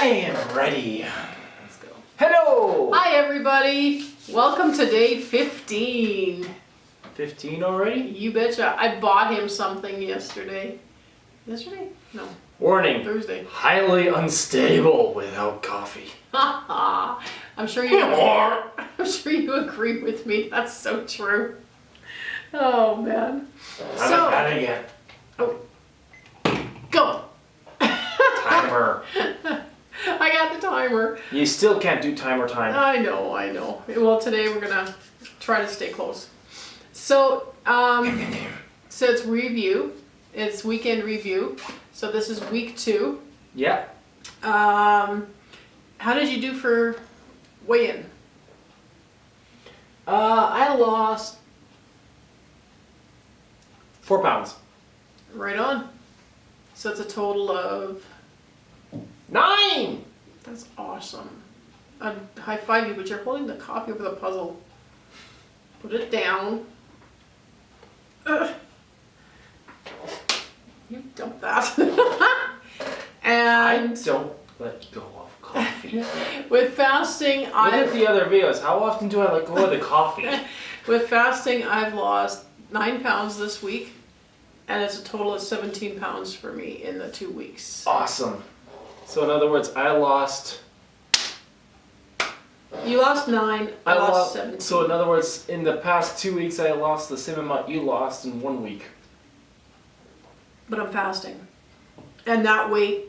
am ready. Let's go. Hello! Hi everybody! Welcome to day 15. 15 already? You betcha. I bought him something yesterday. Yesterday? No. Warning. Thursday. Highly unstable without coffee. I'm sure you agree with me. That's so true. Oh man. Haven't had it yet. Oh. Go! Timer. I got the timer. You still can't do timer time. I know. Well, today we're gonna try to stay close. So, so it's review. It's weekend review. So this is week 2. Yeah. How did you do for weigh-in? I lost 4 pounds. Right on. So it's a total of 9! That's awesome. I'd high five you, but you're holding the coffee over the puzzle. Put it down. Ugh. You dump that. And I don't let go of coffee. with fasting, Look at the other videos. How often do I let go of the coffee? with fasting, I've lost 9 pounds this week, and it's a total of 17 pounds for me in the 2 weeks. Awesome. So in other words, I lost... You lost 9, I lost 17. So in other words, in the past 2 weeks, I lost the same amount you lost in 1 week. But I'm fasting. And that weight,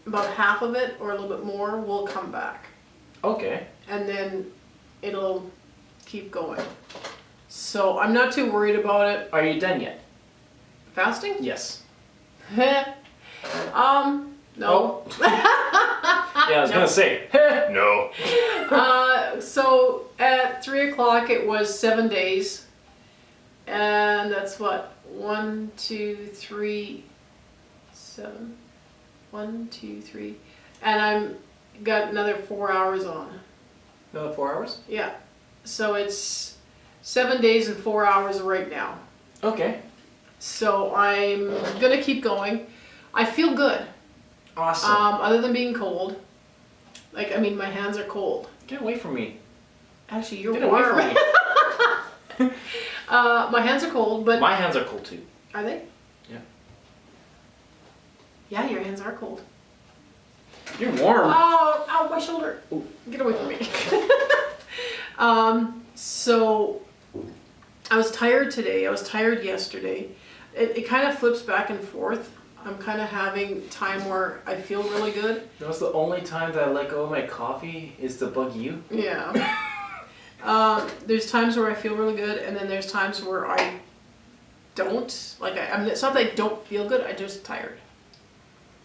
about half of it or a little bit more, will come back. Okay. And then it'll keep going. So I'm not too worried about it. Are you done yet? Fasting? Yes. No. Oh. Yeah, I was gonna say, no. So at 3 o'clock it was 7 days. And that's what? 1, 2, 3, 7. 1, 2, 3. And I'm got another 4 hours on. Another 4 hours? Yeah. So it's 7 days and 4 hours right now. Okay. So I'm gonna keep going. I feel good. Awesome. Other than being cold. Like, I mean, my hands are cold. Get away from me. Actually, you're Get away warm. from me. My hands are cold, but... My hands are cold too. Are they? Yeah. Yeah, your hands are cold. You're warm. Oh, ow, my shoulder. Ooh, get away from me. So, I was tired today. I was tired yesterday. It kind of flips back and forth. I'm kind of having time where I feel really good. That's the only time that I let go of my coffee is to bug you. Yeah. There's times where I feel really good, and then there's times where I don't. Like, it's not that I don't feel good, I'm just tired.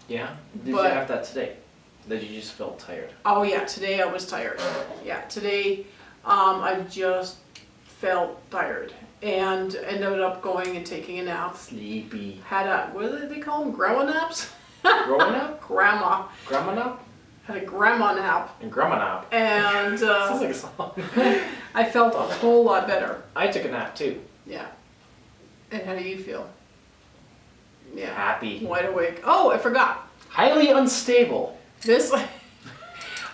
Yeah? Did you have that today? That you just felt tired? Oh yeah, today I was tired. Yeah, today I just felt tired. And ended up going and taking a nap. Sleepy. Had a, what do they call them? Grandma naps? Grandma nap? Grandma. Grandma nap? Had a grandma nap. And grandma nap. And Sounds like a song. I felt a whole lot better. I took a nap too. Yeah. And how do you feel? Yeah. Happy. Wide awake. Oh, I forgot. Highly unstable. This.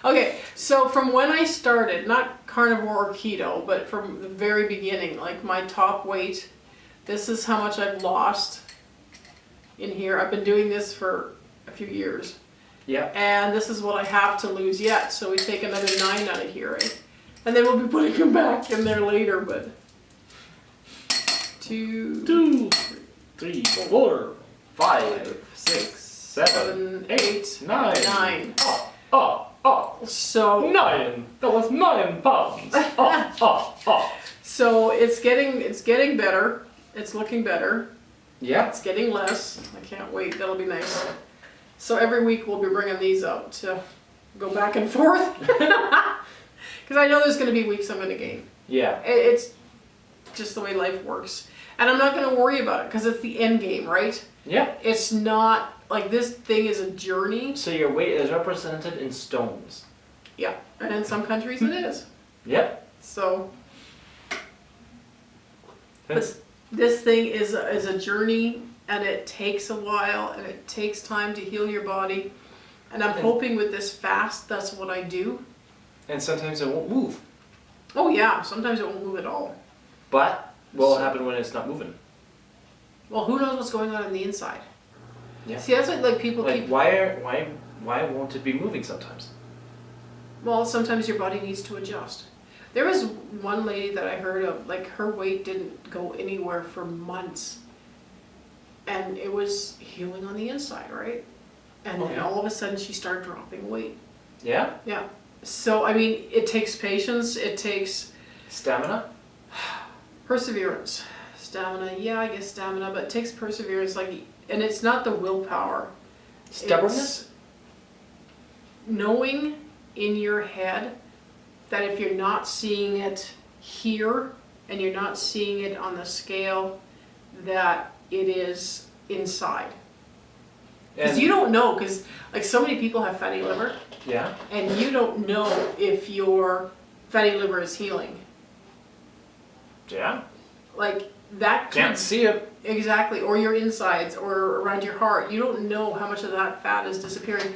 Okay, so from when I started, not carnivore or keto, but from the very beginning, like my top weight, this is how much I've lost in here. I've been doing this for a few years. Yeah. And this is what I have to lose yet, so we take another 9 out of here, right? And then we'll be putting them back in there later, but... 2, 3, 4, 5, 6, 7, 8, 9. 9. Oh. So 9. That was 9 pounds. So it's getting better. It's looking better. Yeah. It's getting less. I can't wait. That'll be nice. So every week we'll be bringing these out to go back and forth. Because I know there's going to be weeks I'm going to gain. Yeah. It's just the way life works. And I'm not going to worry about it because it's the end game, right? Yeah. It's not, like, this thing is a journey. So your weight is represented in stones. Yeah. And in some countries it is. Yep. So... That's... This thing is a journey, and it takes a while, and it takes time to heal your body. And I'm hoping with this fast, that's what I do. And sometimes it won't move. Oh yeah, sometimes it won't move at all. But what will happen when it's not moving? Well, who knows what's going on the inside? Yeah. See, that's what like people Like keep. why won't it be moving sometimes? Well, sometimes your body needs to adjust. There was one lady that I heard of, like her weight didn't go anywhere for months. And it was healing on the inside, right? And then all of a sudden she started dropping weight. Yeah? Yeah. So, I mean, it takes patience, it takes Stamina? perseverance. Stamina, yeah, I guess stamina, but it takes perseverance, like, and it's not the willpower. Stubbornness? It's knowing in your head that if you're not seeing it here and you're not seeing it on the scale, that it is inside. Because you don't know, because like so many people have fatty liver. Yeah. And you don't know if your fatty liver is healing. Yeah. Like that Can't see it. Exactly, or your insides or around your heart. You don't know how much of that fat is disappearing.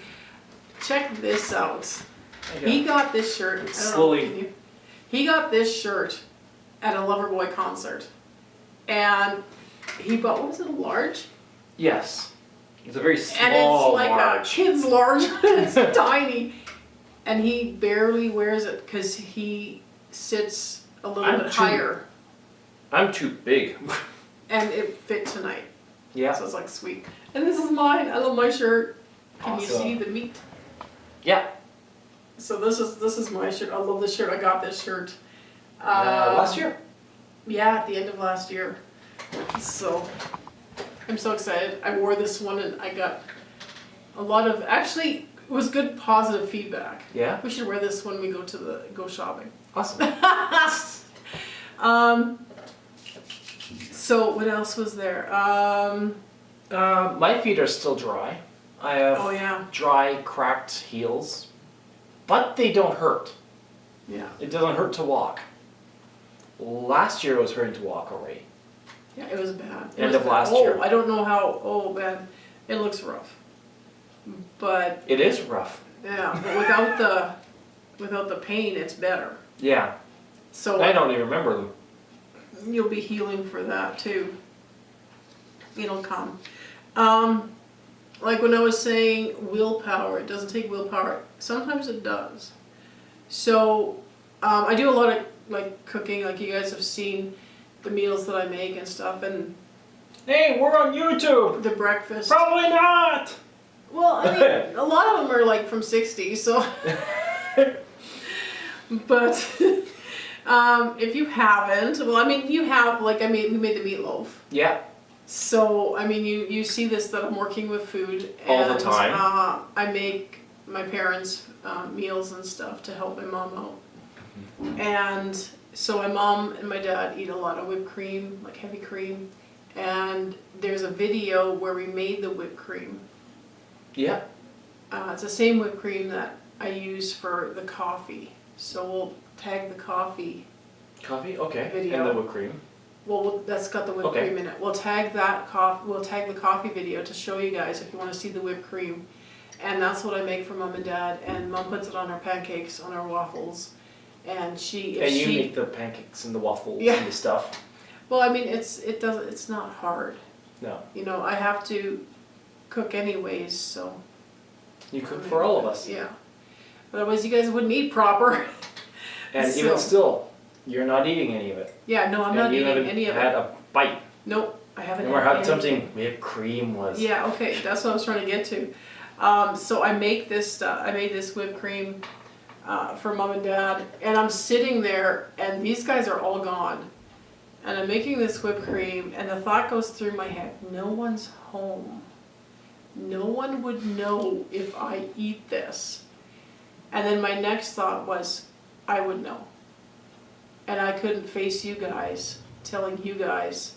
Check this out. He got this shirt. I don't Slowly. He got this shirt at a Loverboy concert. And he bought, what was it, a large? Yes. It's a very small And it's like large. a kid's large. It's tiny. And he barely wears it because he sits a little bit higher. I'm too big. And it fit tonight. Yeah. So it's like, sweet. And this is mine. I love my shirt. Can you see the meat? Yeah. So this is my shirt. I love this shirt. I got this shirt. Last year? Yeah, at the end of last year. So I'm so excited. I wore this one and I got a lot of, actually, it was good positive feedback. Yeah. We should wear this when we go shopping. Awesome. So what else was there? My feet are still dry. I have dry, cracked heels, but they don't hurt. Yeah. It doesn't hurt to walk. Last year it was hurting to walk already. Yeah, it was bad. End of last year. I don't know how. Oh man, it looks rough. But it is rough. Yeah, but without the pain, it's better. Yeah. So I don't even remember them. You'll be healing for that too. It'll come. Like when I was saying willpower, it doesn't take willpower. Sometimes it does. So I do a lot of like cooking, like you guys have seen the meals that I make and stuff, and hey, we're on YouTube. The breakfast. Probably not. Well, I mean, a lot of them are like from 60, so. But if you haven't, well, I mean, you have, like, I mean, we made the meatloaf. Yeah. So, I mean, you see this, that I'm working with food. All the time. I make my parents meals and stuff to help my mom out. Mm-hmm. And so my mom and my dad eat a lot of whipped cream, like heavy cream. And there's a video where we made the whipped cream. Yeah. It's the same whipped cream that I use for the coffee. So we'll tag the coffee. Coffee? Okay. Video. And the whipped cream. Well, that's got the whipped cream in it. We'll tag that We'll tag the coffee video to show you guys if you want to see the whipped cream. And that's what I make for Mom and Dad. And Mom puts it on our pancakes, on our waffles. And you make the pancakes and the waffles and the stuff. Well, I mean, it's not hard. No. You know, I have to cook anyways, so. You cook for all of us. Yeah. Otherwise, you guys wouldn't eat proper. And even still, you're not eating any of it. Yeah, no, I'm not eating any of it. You haven't had a bite. Nope, I haven't. Remember how tempting whipped cream was. Yeah, okay, that's what I was trying to get to. So I make this stuff. I made this whipped cream for Mom and Dad, and I'm sitting there, and these guys are all gone. And I'm making this whipped cream, and the thought goes through my head, no one's home. No one would know if I eat this. And then my next thought was, I would know. And I couldn't face you guys, telling you guys,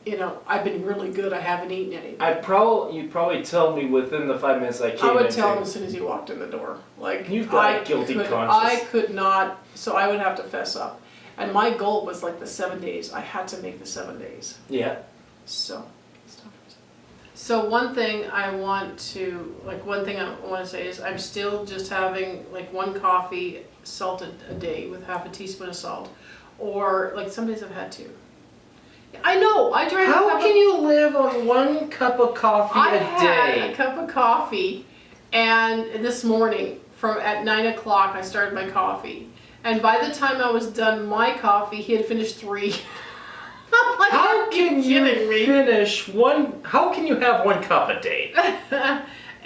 you know, I've been really good, I haven't eaten anything. You'd probably tell me within the 5 minutes I came in. I would tell them as soon as you walked in the door. Like, you've got a guilty conscience. I could not, so I would have to fess up. And my goal was like the 7 days. I had to make the 7 days. Yeah. So So one thing I want to say is I'm still just having like 1 coffee salted a day with half a teaspoon of salt, or like some days I've had 2. I know, I drank How can you live on 1 cup of coffee I a had day? a cup of coffee, and this morning at 9 o'clock I started my coffee, and by the time I was done my coffee, he had finished 3. I'm like, How can you kidding me? finish 1? How can you have 1 cup a day?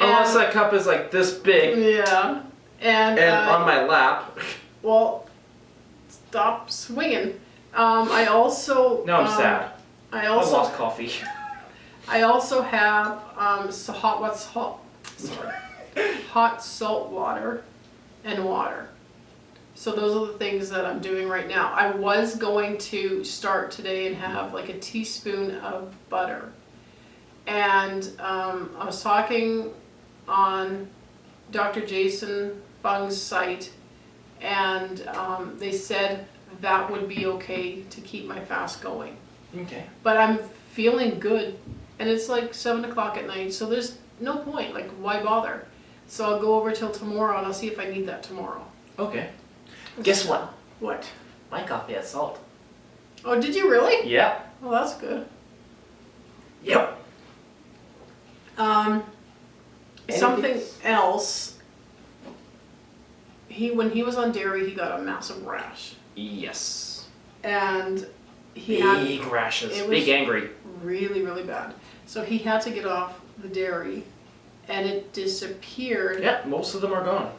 Unless that cup is like this big Yeah, and on my lap. well, stop swinging. I also Now I'm sad. I lost coffee. I also have hot salt water and water. So those are the things that I'm doing right now. I was going to start today and have like a teaspoon of butter. And I was talking on Dr. Jason Fung's site, and they said that would be okay to keep my fast going. Okay. But I'm feeling good, and it's like 7 o'clock at night, so there's no point, like why bother? So I'll go over till tomorrow and I'll see if I need that tomorrow. Okay. Guess what? What? My coffee has salt. Oh, did you really? Yeah. Well, that's good. Yep. Something else. When he was on dairy, he got a massive rash. Yes. And he big rashes. Big angry. Really, really bad. So he had to get off the dairy, and it disappeared. Yeah, most of them are gone.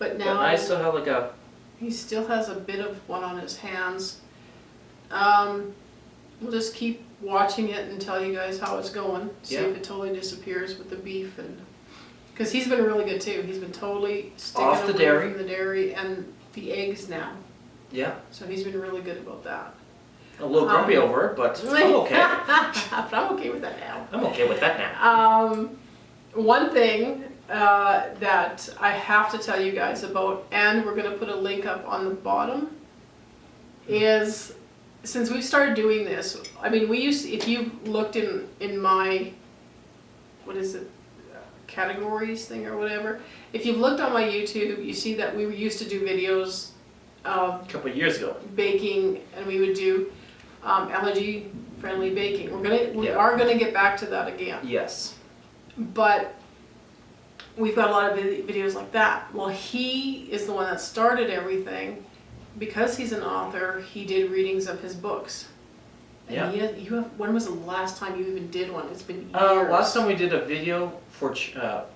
But now I still have like a... He still has a bit of one on his hands. We'll just keep watching it and tell you guys how it's going. See if it totally disappears with the beef, and because he's been really good too. He's been totally sticking off the dairy. From the dairy and the eggs now. Yeah. So he's been really good about that. A little grumpy over it, but I'm okay. But I'm okay with that now. I'm okay with that now. One thing that I have to tell you guys about, and we're going to put a link up on the bottom, is since we've started doing this, I mean, if you've looked in my, what is it, categories thing or whatever, if you've looked on my YouTube, you see that we used to do videos of a couple of years ago baking, and we would do allergy friendly baking. We are gonna get back to that again. Yes. But we've got a lot of videos like that. Well, he is the one that started everything. Because he's an author, he did readings of his books. And when was the last time you even did one? It's been years. Last time we did a video for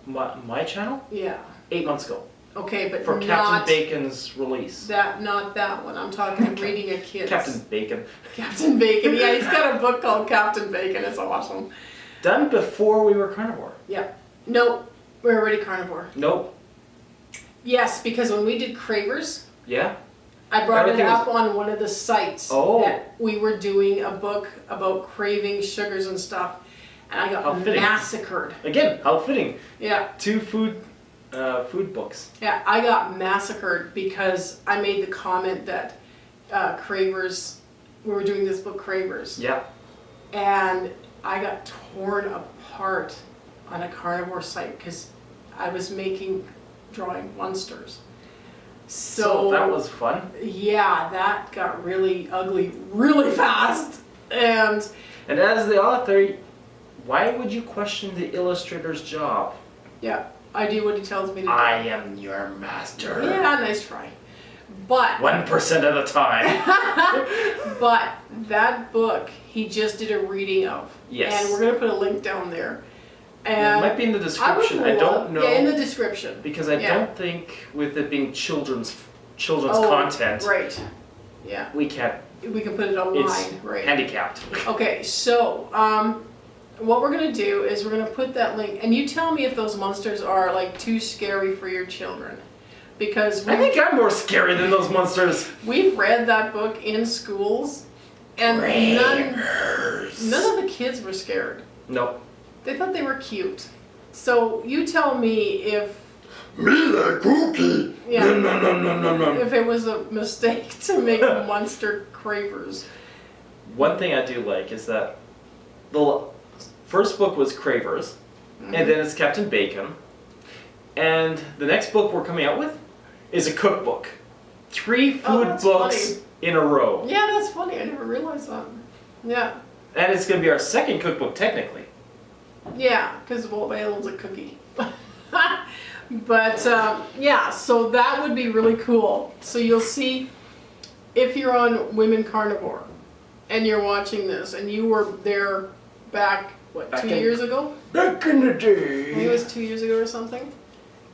my channel? Yeah. 8 months ago. Okay, but for Captain Bacon's release. Not that one. I'm talking reading a kid's. Captain Bacon. Captain Bacon. Yeah, he's got a book called Captain Bacon. It's awesome. Done before we were carnivore. Yeah. Nope. We're already carnivore. Nope. Yes, because when we did Cravers. Yeah. I brought it up on one of the sites that we were doing a book about craving sugars and stuff, and I got massacred. Again, how fitting. Yeah. 2 food books. Yeah, I got massacred because I made the comment that Cravers, we were doing this book Cravers. Yeah. And I got torn apart on a carnivore site because I was drawing monsters. So that was fun. Yeah, that got really ugly really fast. And as the author, why would you question the illustrator's job? Yeah, I do what he tells me to do. I am your master. Yeah, nice try. But 1% of the time. But that book, he just did a reading of. Yes. And we're going to put a link down there. And it might be in the description. I don't know. Yeah, in the description. Because I don't think with it being children's content. Right. Yeah. We can put it online. It's right. handicapped. Okay, so what we're gonna do is we're gonna put that link, and you tell me if those monsters are like too scary for your children, because I think I'm more scary than those monsters. We've read that book in schools, and none of the kids were scared. Nope. They thought they were cute. So you tell me if... Me like cookie! Yeah. No. If it was a mistake to make monster Cravers. One thing I do like is that, first book was Cravers, and then it's Captain Bacon. And the next book we're coming out with is a cookbook. 3 food that's books funny. in a row. Yeah, that's funny. I never realized that. Yeah. And it's going to be our second cookbook, technically. Yeah, because Bale's a cookie. But yeah, so that would be really cool. So you'll see if you're on Women Carnivore and you're watching this and you were there back, what, Back 2 in- years ago? Back in the I think it day. was 2 years ago or something.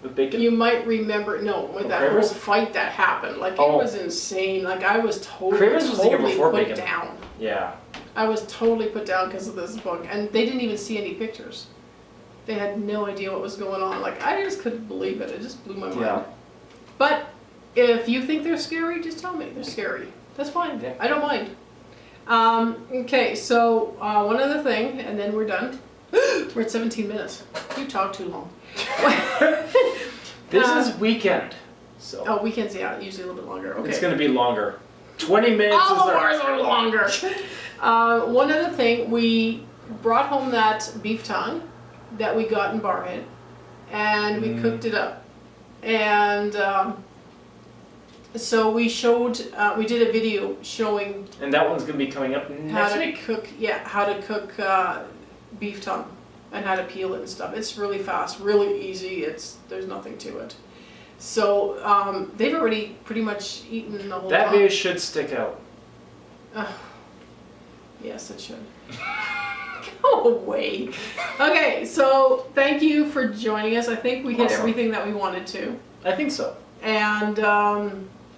With bacon? You might remember, no, with that whole Cravers? fight that happened. Like, it Oh. was insane. Like, I was totally, Cravers was the year totally before put Bacon. down. Yeah. I was totally put down because of this book, and they didn't even see any pictures. They had no idea what was going on. Like, I just couldn't believe it. It just blew my mind. Yeah. But if you think they're scary, just tell me they're scary. That's fine. Yeah. I don't mind. Okay, so one other thing, and then we're done. We're at 17 minutes. You talk too long. This is weekend. So Oh, weekends, yeah, usually a little bit longer. Okay. it's going to be longer. 20 minutes All is of our... ours are longer. One other thing, we brought home that beef tongue that we got in Barhead, and we cooked it up. And so we showed, we did a video showing And that one's going to be coming up how next to week. cook, how to cook beef tongue and how to peel it and stuff. It's really fast, really easy. There's nothing to it. So they've already pretty much eaten the whole That lot. video should stick out. Yes, it should. Go away. Okay, so thank you for joining us. I think we hit Awesome. everything that we wanted to. I think so. And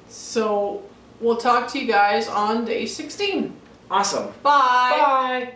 so we'll talk to you guys on day 16. Awesome. Bye. Bye.